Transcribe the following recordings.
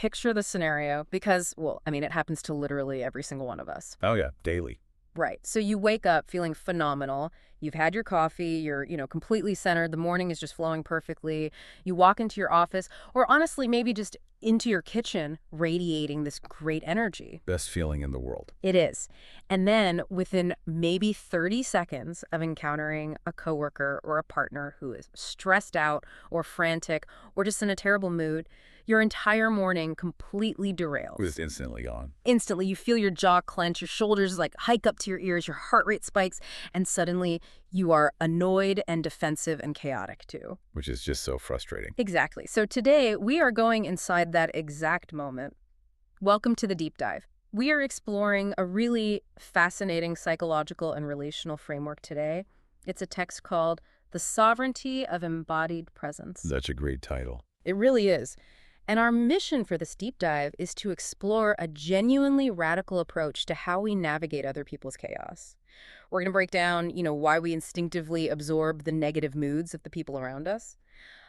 picture the scenario because, well, I mean, it happens to literally every single one of us. Oh, yeah, daily. Right. So you wake up feeling phenomenal. You've had your coffee. You're, completely centered. The morning is just flowing perfectly. You walk into your office, or honestly, maybe just into your kitchen, radiating this great energy. Best feeling in the world. It is. And then within maybe 30 seconds of encountering a coworker or a partner who is stressed out or frantic or just in a terrible mood, your entire morning completely derails. It was instantly gone. Instantly, you feel your jaw clench, your shoulders like hike up to your ears, your heart rate spikes, and suddenly you are annoyed and defensive and chaotic too. Which is just so frustrating. Exactly. So today, we are going inside that exact moment. Welcome to the deep dive. We are exploring a really fascinating psychological and relational framework today. It's a text called The Sovereignty of Embodied Presence. That's a great title. It really is. And our mission for this deep dive is to explore a genuinely radical approach to how we navigate other people's chaos. We're going to break down, why we instinctively absorb the negative moods of the people around us.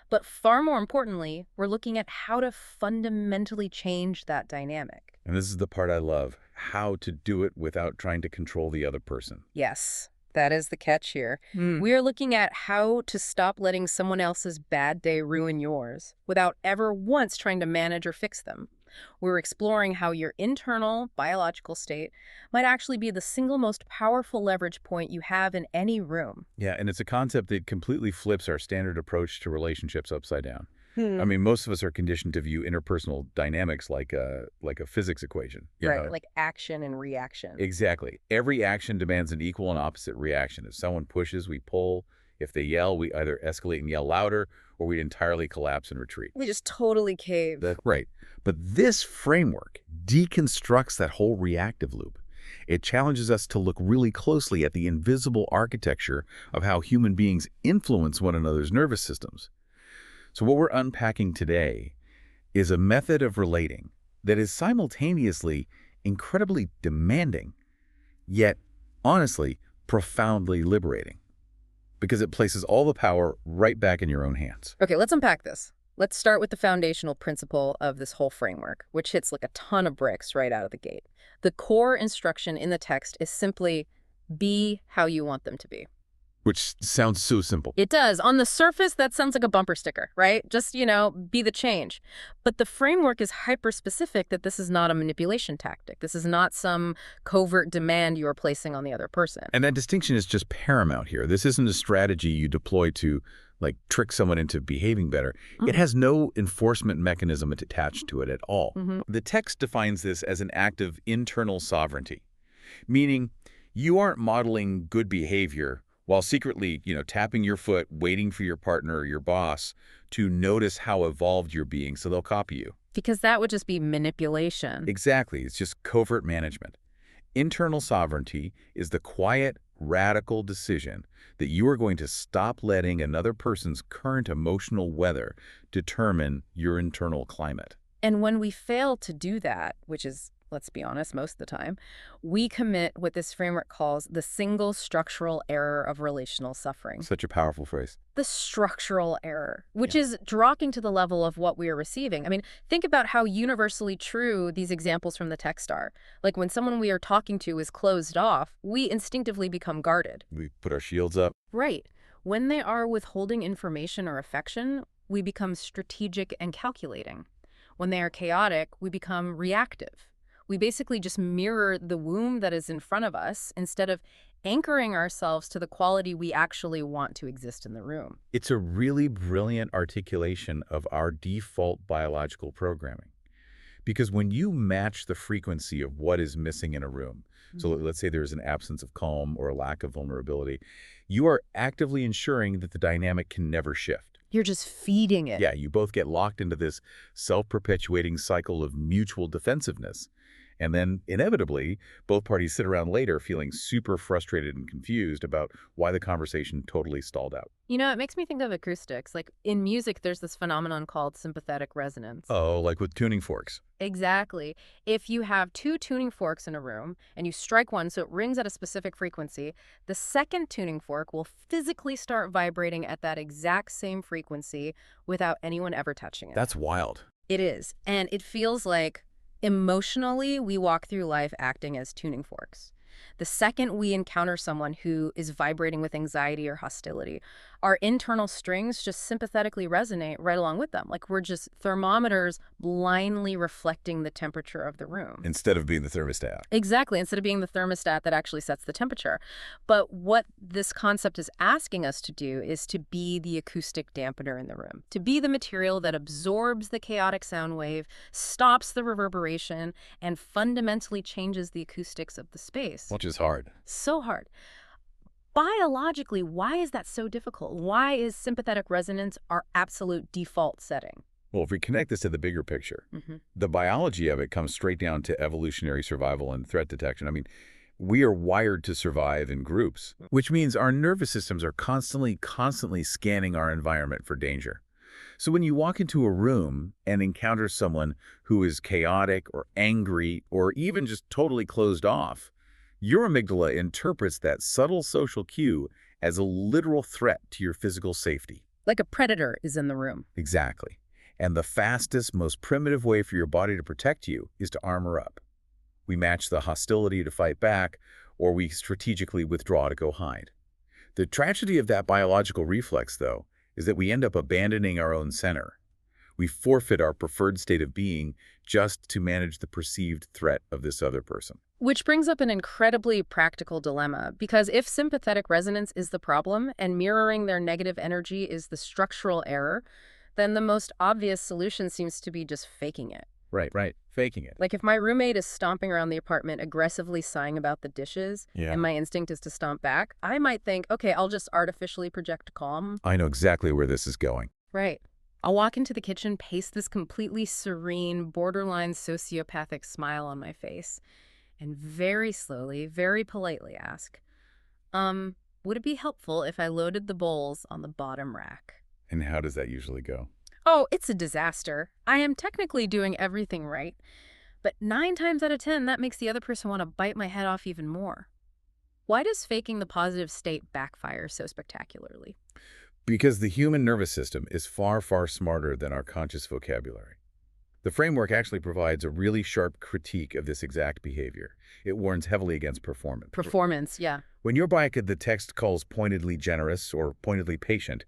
But far more importantly, we're looking at how to fundamentally change that dynamic. And this is the part I love, how to do it without trying to control the other person. Yes, that is the catch here. We are looking at how to stop letting someone else's bad day ruin yours without ever once trying to manage or fix them. We're exploring how your internal biological state might actually be the single most powerful leverage point you have in any room. Yeah, and it's a concept that completely flips our standard approach to relationships upside down. I mean, most of us are conditioned to view interpersonal dynamics like a physics equation. Right, like action and reaction. Exactly. Every action demands an equal and opposite reaction. If someone pushes, we pull. If they yell, we either escalate and yell louder, or we'd entirely collapse and retreat. We just totally cave. That's right. But this framework deconstructs that whole reactive loop. It challenges us to look really closely at the invisible architecture of how human beings influence one another's nervous systems. So what we're unpacking today is a method of relating that is simultaneously incredibly demanding, yet, honestly, profoundly liberating, because it places all the power right back in your own hands. Okay, let's unpack this. Let's start with the foundational principle of this whole framework, which hits like a ton of bricks right out of the gate. The core instruction in the text is simply be how you want them to be. Which sounds so simple. It does. On the surface, that sounds like a bumper sticker, right? Just, be the change. But the framework is hyper-specific that this is not a manipulation tactic. This is not some covert demand you are placing on the other person. And that distinction is just paramount here. This isn't a strategy you deploy to, trick someone into behaving better. It has no enforcement mechanism attached to it at all. The text defines this as an act of internal sovereignty, meaning you aren't modeling good behavior while secretly, tapping your foot, waiting for your partner or your boss to notice how evolved you're being so they'll copy you. Because that would just be manipulation. Exactly. It's just covert management. Internal sovereignty is the quiet, radical decision that you are going to stop letting another person's current emotional weather determine your internal climate. And when we fail to do that, which is, let's be honest, most of the time, we commit what this framework calls the single structural error of relational suffering. Such a powerful phrase. The structural error, which is dropping to the level of what we are receiving. I mean, think about how universally true these examples from the text are. Like when someone we are talking to is closed off, we instinctively become guarded. We put our shields up. Right. When they are withholding information or affection, we become strategic and calculating. When they are chaotic, we become reactive. We basically just mirror the womb that is in front of us instead of anchoring ourselves to the quality we actually want to exist in the room. It's a really brilliant articulation of our default biological programming. Because when you match the frequency of what is missing in a room, so let's say there's an absence of calm or a lack of vulnerability, you are actively ensuring that the dynamic can never shift. You're just feeding it. Yeah, you both get locked into this self-perpetuating cycle of mutual defensiveness. And then, inevitably, both parties sit around later feeling super frustrated and confused about why the conversation totally stalled out. It makes me think of acoustics. Like in music, there's this phenomenon called sympathetic resonance. Oh, like with tuning forks. Exactly. If you have two tuning forks in a room and you strike one so it rings at a specific frequency, the second tuning fork will physically start vibrating at that exact same frequency without anyone ever touching it. That's wild. It is. And it feels like emotionally we walk through life acting as tuning forks. The second we encounter someone who is vibrating with anxiety or hostility, our internal strings just sympathetically resonate right along with them. Like we're just thermometers blindly reflecting the temperature of the room. Instead of being the thermostat. Exactly, instead of being the thermostat that actually sets the temperature. But what this concept is asking us to do is to be the acoustic dampener in the room, to be the material that absorbs the chaotic sound wave, stops the reverberation, and fundamentally changes the acoustics of the space. Which is hard. So hard. Biologically, why is that so difficult? Why is sympathetic resonance our absolute default setting? Well, if we connect this to the bigger picture, Hmm. the biology of it comes straight down to evolutionary survival and threat detection. I mean, we are wired to survive in groups, which means our nervous systems are constantly scanning our environment for danger. So when you walk into a room and encounter someone who is chaotic or angry or even just totally closed off, your amygdala interprets that subtle social cue as a literal threat to your physical safety. Like a predator is in the room. Exactly. And the fastest, most primitive way for your body to protect you is to armor up. We match the hostility to fight back, or we strategically withdraw to go hide. The tragedy of that biological reflex, though, is that we end up abandoning our own center. We forfeit our preferred state of being just to manage the perceived threat of this other person. Which brings up an incredibly practical dilemma, because if sympathetic resonance is the problem and mirroring their negative energy is the structural error, then the most obvious solution seems to be just faking it. Right. Faking it. Like if my roommate is stomping around the apartment aggressively sighing about the dishes, Yeah. and my instinct is to stomp back, I might think, okay, I'll just artificially project calm. I know exactly where this is going. Right. I'll walk into the kitchen, paste this completely serene, borderline sociopathic smile on my face, and very slowly, very politely ask, would it be helpful if I loaded the bowls on the bottom rack? And how does that usually go? Oh, it's a disaster. I am technically doing everything right, but 9 times out of 10, that makes the other person want to bite my head off even more. Why does faking the positive state backfire so spectacularly? Because the human nervous system is far smarter than our conscious vocabulary. The framework actually provides a really sharp critique of this exact behavior. It warns heavily against performance. Performance, yeah. When your bike the text calls pointedly generous or pointedly patient,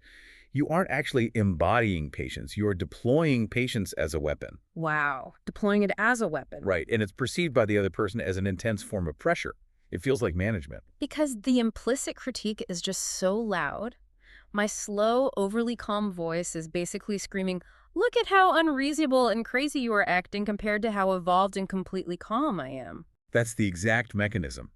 you aren't actually embodying patience. You are deploying patience as a weapon. Wow. Deploying it as a weapon. Right, and it's perceived by the other person as an intense form of pressure. It feels like management. Because the implicit critique is just so loud. My slow, overly calm voice is basically screaming, look at how unreasonable and crazy you are acting compared to how evolved and completely calm I am. That's the exact mechanism.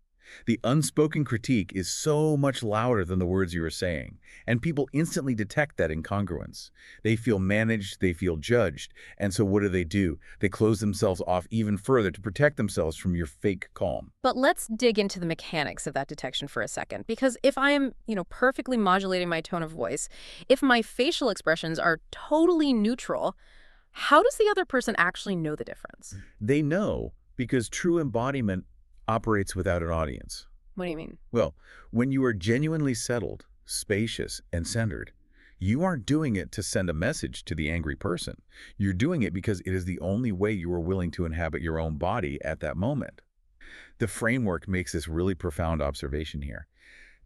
The unspoken critique is so much louder than the words you are saying, and people instantly detect that incongruence. They feel managed, they feel judged, and so what do? They close themselves off even further to protect themselves from your fake calm. But let's dig into the mechanics of that detection for a second, because if I am, perfectly modulating my tone of voice, if my facial expressions are totally neutral, how does the other person actually know the difference? They know because true embodiment operates without an audience. What do you mean? Well, when you are genuinely settled, spacious, and centered, you aren't doing it to send a message to the angry person. You're doing it because it is the only way you are willing to inhabit your own body at that moment. The framework makes this really profound observation here.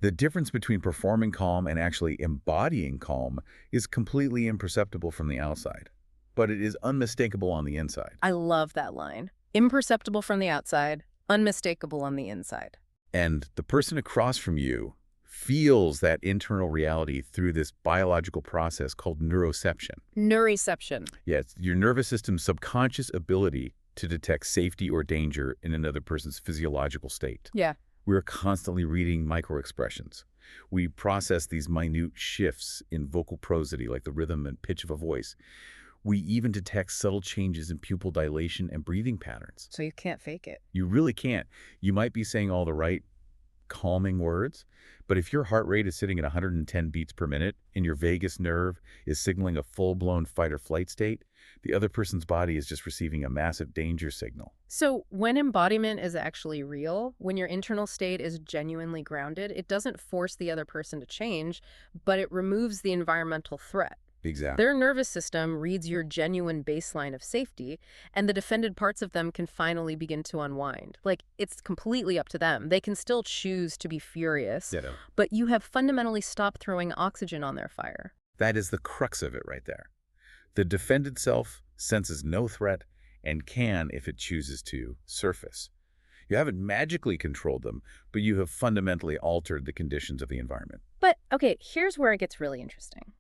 The difference between performing calm and actually embodying calm is completely imperceptible from the outside, but it is unmistakable on the inside. I love that line. Imperceptible from the outside, unmistakable on the inside. And the person across from you feels that internal reality through this biological process called neuroception. Neuroception. Yeah, it's your nervous system's subconscious ability to detect safety or danger in another person's physiological state. Yeah. We're constantly reading microexpressions. We process these minute shifts in vocal prosody, like the rhythm and pitch of a voice. We even detect subtle changes in pupil dilation and breathing patterns. So you can't fake it. You really can't. You might be saying all the right, calming words, but if your heart rate is sitting at 110 beats per minute and your vagus nerve is signaling a full-blown fight or flight state, the other person's body is just receiving a massive danger signal. So when embodiment is actually real, when your internal state is genuinely grounded, it doesn't force the other person to change, but it removes the environmental threat. Exactly. Their nervous system reads your genuine baseline of safety, and the defended parts of them can finally begin to unwind. Like, it's completely up to them. They can still choose to be furious, Ditto. but you have fundamentally stopped throwing oxygen on their fire. That is the crux of it right there. The defended self senses no threat and can, if it chooses to, surface. You haven't magically controlled them, but you have fundamentally altered the conditions of the environment. But, okay, here's where it gets really interesting.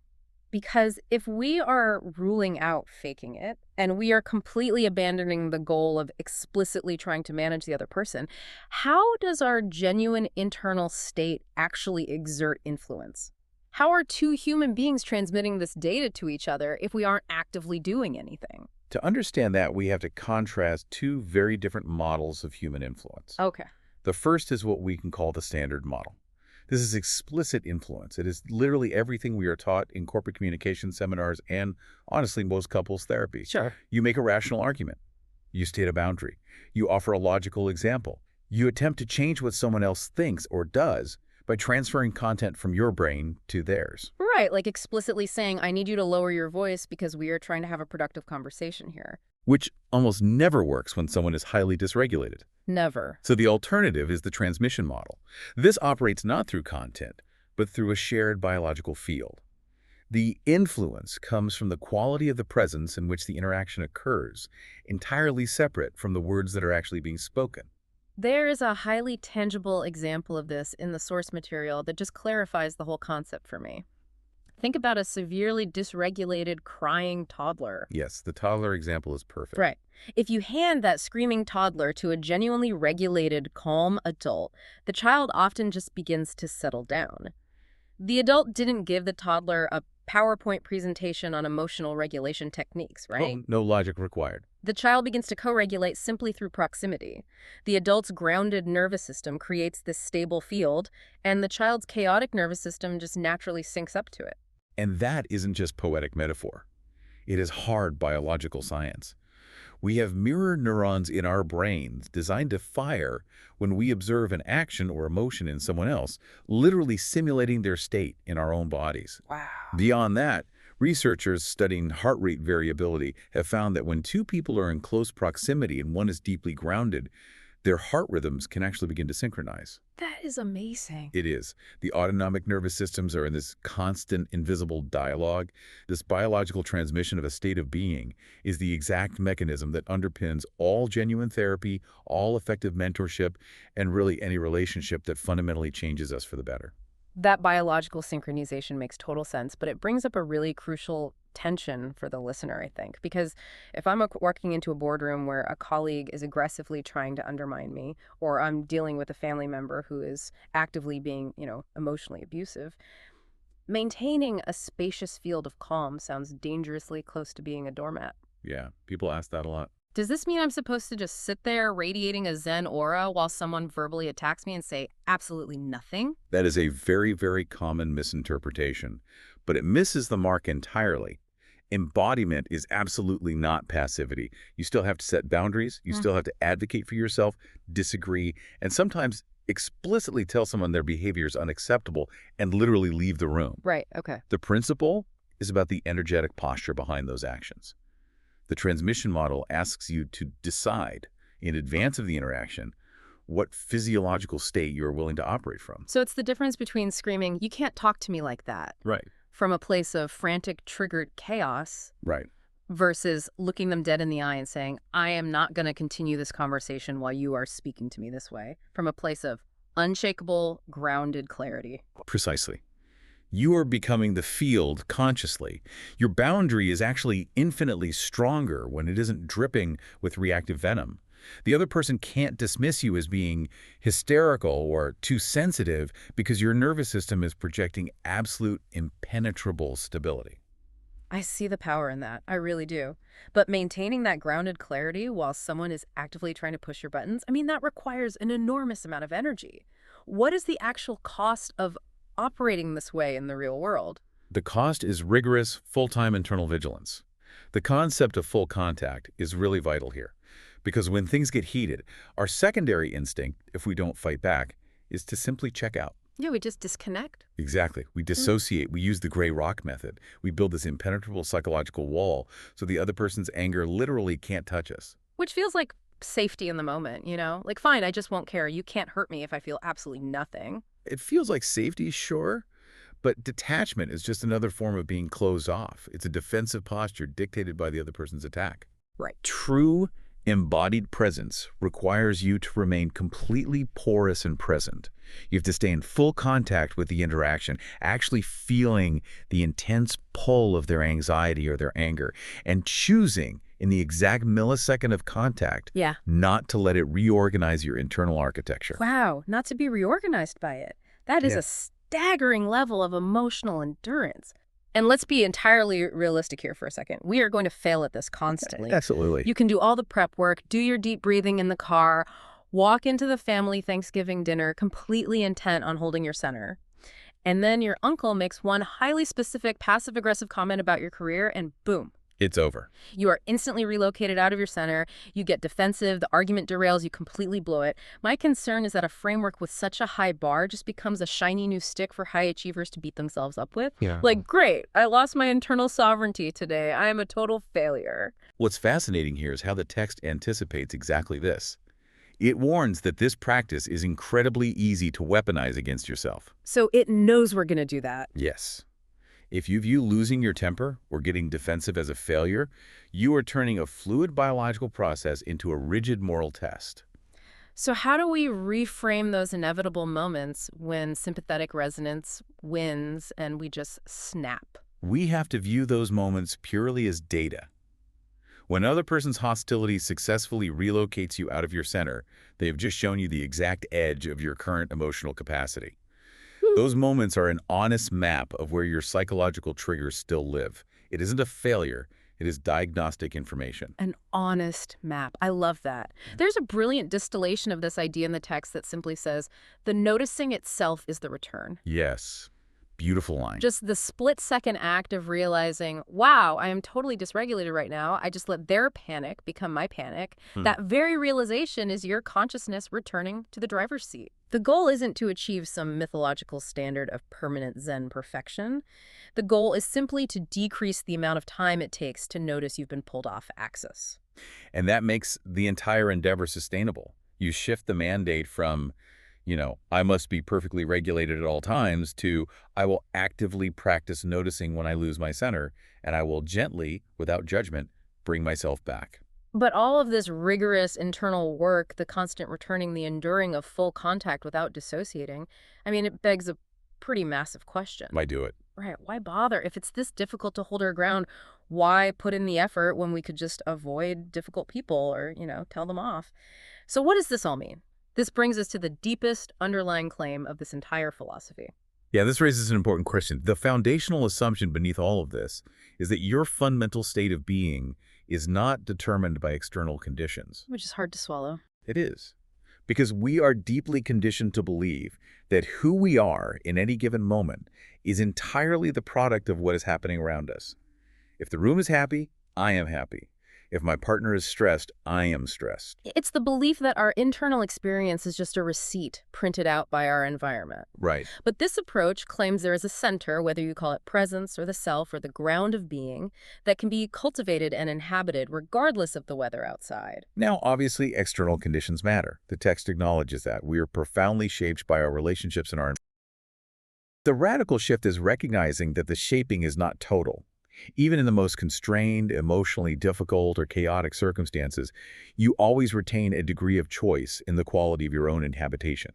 Because if we are ruling out faking it, and we are completely abandoning the goal of explicitly trying to manage the other person, how does our genuine internal state actually exert influence? How are two human beings transmitting this data to each other if we aren't actively doing anything? To understand that, we have to contrast two very different models of human influence. Okay. The first is what we can call the standard model. This is explicit influence. It is literally everything we are taught in corporate communication seminars and, honestly, most couples therapy. Sure. You make a rational argument. You state a boundary. You offer a logical example. You attempt to change what someone else thinks or does by transferring content from your brain to theirs. Right, like explicitly saying, I need you to lower your voice because we are trying to have a productive conversation here. Which almost never works when someone is highly dysregulated. Never. So the alternative is the transmission model. This operates not through content, but through a shared biological field. The influence comes from the quality of the presence in which the interaction occurs, entirely separate from the words that are actually being spoken. There is a highly tangible example of this in the source material that just clarifies the whole concept for me. Think about a severely dysregulated, crying toddler. Yes, the toddler example is perfect. Right. If you hand that screaming toddler to a genuinely regulated, calm adult, the child often just begins to settle down. The adult didn't give the toddler a PowerPoint presentation on emotional regulation techniques, right? Oh, no logic required. The child begins to co-regulate simply through proximity. The adult's grounded nervous system creates this stable field, and the child's chaotic nervous system just naturally syncs up to it. And that isn't just poetic metaphor. It is hard biological science. We have mirror neurons in our brains designed to fire when we observe an action or emotion in someone else, literally simulating their state in our own bodies. Wow. Beyond that, researchers studying heart rate variability have found that when two people are in close proximity and one is deeply grounded, their heart rhythms can actually begin to synchronize. That is amazing. It is. The autonomic nervous systems are in this constant, invisible dialogue. This biological transmission of a state of being is the exact mechanism that underpins all genuine therapy, all effective mentorship, and really any relationship that fundamentally changes us for the better. That biological synchronization makes total sense, but it brings up a really crucial tension for the listener, I think, because if I'm walking into a boardroom where a colleague is aggressively trying to undermine me, or I'm dealing with a family member who is actively being, emotionally abusive, maintaining a spacious field of calm sounds dangerously close to being a doormat. Yeah, people ask that a lot. Does this mean I'm supposed to just sit there radiating a Zen aura while someone verbally attacks me and say absolutely nothing? That is a very, very common misinterpretation, but it misses the mark entirely. Embodiment is absolutely not passivity. You still have to set boundaries. You still have to advocate for yourself, disagree, and sometimes explicitly tell someone their behavior is unacceptable and literally leave the room. Right, okay. The principle is about the energetic posture behind those actions. The transmission model asks you to decide in advance of the interaction what physiological state you're willing to operate from. So it's the difference between screaming, "You can't talk to me like that," Right. from a place of frantic, triggered chaos, Right. versus looking them dead in the eye and saying, I am not going to continue this conversation while you are speaking to me this way, from a place of unshakable, grounded clarity. Precisely. You are becoming the field consciously. Your boundary is actually infinitely stronger when it isn't dripping with reactive venom. The other person can't dismiss you as being hysterical or too sensitive because your nervous system is projecting absolute impenetrable stability. I see the power in that. I really do. But maintaining that grounded clarity while someone is actively trying to push your buttons, that requires an enormous amount of energy. What is the actual cost of operating this way in the real world? The cost is rigorous, full-time internal vigilance. The concept of full contact is really vital here, because when things get heated, our secondary instinct, if we don't fight back, is to simply check out. Yeah, we just disconnect. Exactly. We Mm. dissociate. We use the gray rock method. We build this impenetrable psychological wall so the other person's anger literally can't touch us. Which feels like safety in the moment, you know? Like, fine, I just won't care. You can't hurt me if I feel absolutely nothing. It feels like safety, sure, but detachment is just another form of being closed off. It's a defensive posture dictated by the other person's attack. Right. True embodied presence requires you to remain completely porous and present. You have to stay in full contact with the interaction, actually feeling the intense pull of their anxiety or their anger, and choosing in the exact millisecond of contact Yeah. not to let it reorganize your internal architecture. Wow, not to be reorganized by it. That is Yeah, a staggering level of emotional endurance. And let's be entirely realistic here for a second. We are going to fail at this constantly. absolutely. You can do all the prep work, do your deep breathing in the car, walk into the family Thanksgiving dinner completely intent on holding your center. And then your uncle makes one highly specific passive-aggressive comment about your career, and boom, It's over. you are instantly relocated out of your center. You get defensive. The argument derails. You completely blow it. My concern is that a framework with such a high bar just becomes a shiny new stick for high achievers to beat themselves up with. Yeah. Like, great, I lost my internal sovereignty today. I am a total failure. What's fascinating here is how the text anticipates exactly this. It warns that this practice is incredibly easy to weaponize against yourself. So it knows we're going to do that. Yes. If you view losing your temper or getting defensive as a failure, you are turning a fluid biological process into a rigid moral test. So how do we reframe those inevitable moments when sympathetic resonance wins and we just snap? We have to view those moments purely as data. When another person's hostility successfully relocates you out of your center, they have just shown you the exact edge of your current emotional capacity. Those moments are an honest map of where your psychological triggers still live. It isn't a failure. It is diagnostic information. An honest map. I love that. There's a brilliant distillation of this idea in the text that simply says, the noticing itself is the return. Yes. Beautiful line. Just the split-second act of realizing, wow, I am totally dysregulated right now. I just let their panic become my panic. That very realization is your consciousness returning to the driver's seat. The goal isn't to achieve some mythological standard of permanent Zen perfection. The goal is simply to decrease the amount of time it takes to notice you've been pulled off axis. And that makes the entire endeavor sustainable. You shift the mandate from, I must be perfectly regulated at all times to I will actively practice noticing when I lose my center, and I will gently, without judgment, bring myself back. But all of this rigorous internal work, the constant returning, the enduring of full contact without dissociating, I mean, it begs a pretty massive question. Why do it? Right, why bother? If it's this difficult to hold our ground, why put in the effort when we could just avoid difficult people or, tell them off? So what does this all mean? This brings us to the deepest underlying claim of this entire philosophy. Yeah, this raises an important question. The foundational assumption beneath all of this is that your fundamental state of being is not determined by external conditions. Which is hard to swallow. It is. Because we are deeply conditioned to believe that who we are in any given moment is entirely the product of what is happening around us. If the room is happy, I am happy. If my partner is stressed, I am stressed. It's the belief that our internal experience is just a receipt printed out by our environment. Right. But this approach claims there is a center, whether you call it presence or the self or the ground of being, that can be cultivated and inhabited regardless of the weather outside. Now, obviously, external conditions matter. The text acknowledges that. We are profoundly shaped by our relationships and our... The radical shift is recognizing that the shaping is not total. Even in the most constrained, emotionally difficult, or chaotic circumstances, you always retain a degree of choice in the quality of your own inhabitation.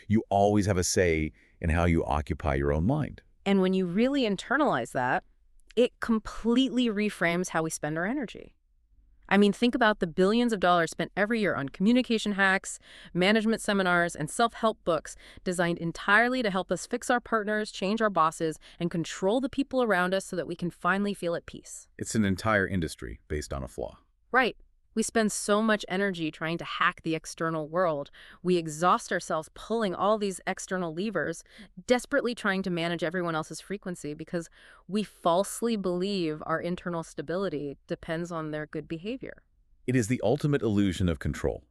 You always have a say in how you occupy your own mind. And when you really internalize that, it completely reframes how we spend our energy. I mean, think about the billions of dollars spent every year on communication hacks, management seminars, and self-help books designed entirely to help us fix our partners, change our bosses, and control the people around us so that we can finally feel at peace. It's an entire industry based on a flaw. Right. We spend so much energy trying to hack the external world. We exhaust ourselves pulling all these external levers, desperately trying to manage everyone else's frequency because we falsely believe our internal stability depends on their good behavior. It is the ultimate illusion of control.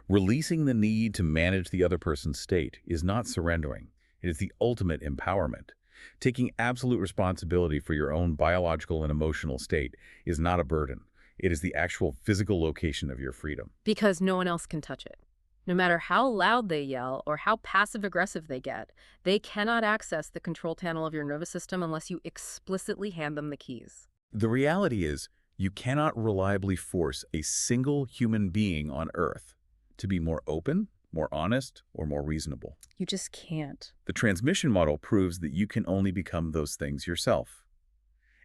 Releasing the need to manage the other person's state is not surrendering. It is the ultimate empowerment. Taking absolute responsibility for your own biological and emotional state is not a burden. It is the actual physical location of your freedom. Because no one else can touch it. No matter how loud they yell or how passive-aggressive they get, they cannot access the control panel of your nervous system unless you explicitly hand them the keys. The reality is, you cannot reliably force a single human being on Earth to be more open, more honest, or more reasonable. You just can't. The transmission model proves that you can only become those things yourself,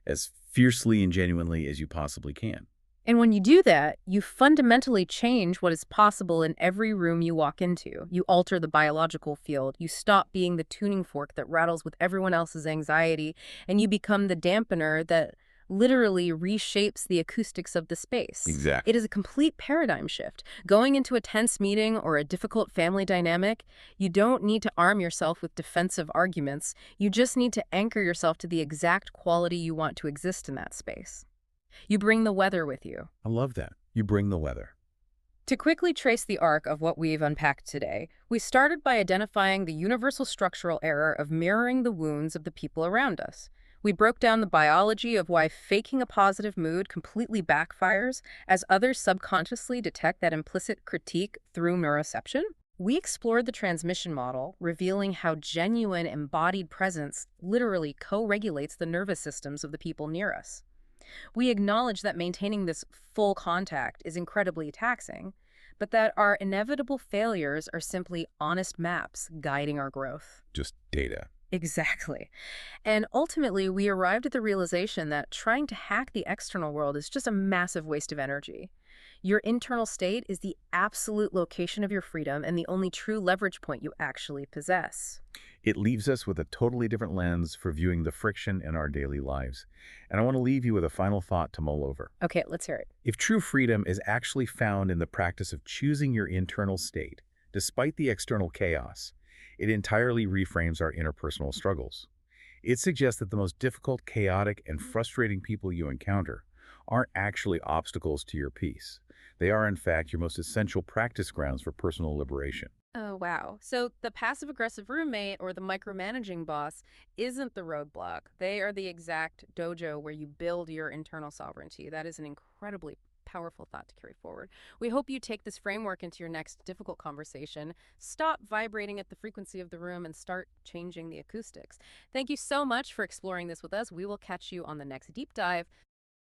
as fiercely and genuinely as you possibly can. And when you do that, you fundamentally change what is possible in every room you walk into. You alter the biological field. You stop being the tuning fork that rattles with everyone else's anxiety, and you become the dampener that literally reshapes the acoustics of the space. Exactly. It is a complete paradigm shift. Going into a tense meeting or a difficult family dynamic, you don't need to arm yourself with defensive arguments. You just need to anchor yourself to the exact quality you want to exist in that space. You bring the weather with you. I love that. You bring the weather. To quickly trace the arc of what we've unpacked today, we started by identifying the universal structural error of mirroring the wounds of the people around us. We broke down the biology of why faking a positive mood completely backfires as others subconsciously detect that implicit critique through neuroception. We explored the transmission model, revealing how genuine embodied presence literally co-regulates the nervous systems of the people near us. We acknowledge that maintaining this full contact is incredibly taxing, but that our inevitable failures are simply honest maps guiding our growth. Just data. Exactly. And ultimately, we arrived at the realization that trying to hack the external world is just a massive waste of energy. Your internal state is the absolute location of your freedom and the only true leverage point you actually possess. It leaves us with a totally different lens for viewing the friction in our daily lives. And I want to leave you with a final thought to mull over. Okay, let's hear it. If true freedom is actually found in the practice of choosing your internal state, despite the external chaos, it entirely reframes our interpersonal struggles. It suggests that the most difficult, chaotic, and frustrating people you encounter aren't actually obstacles to your peace. They are, in fact, your most essential practice grounds for personal liberation. Oh, wow. So the passive-aggressive roommate or the micromanaging boss isn't the roadblock. They are the exact dojo where you build your internal sovereignty. That is an incredibly powerful thought to carry forward. We hope you take this framework into your next difficult conversation. Stop vibrating at the frequency of the room and start changing the acoustics. Thank you so much for exploring this with us. We will catch you on the next deep dive.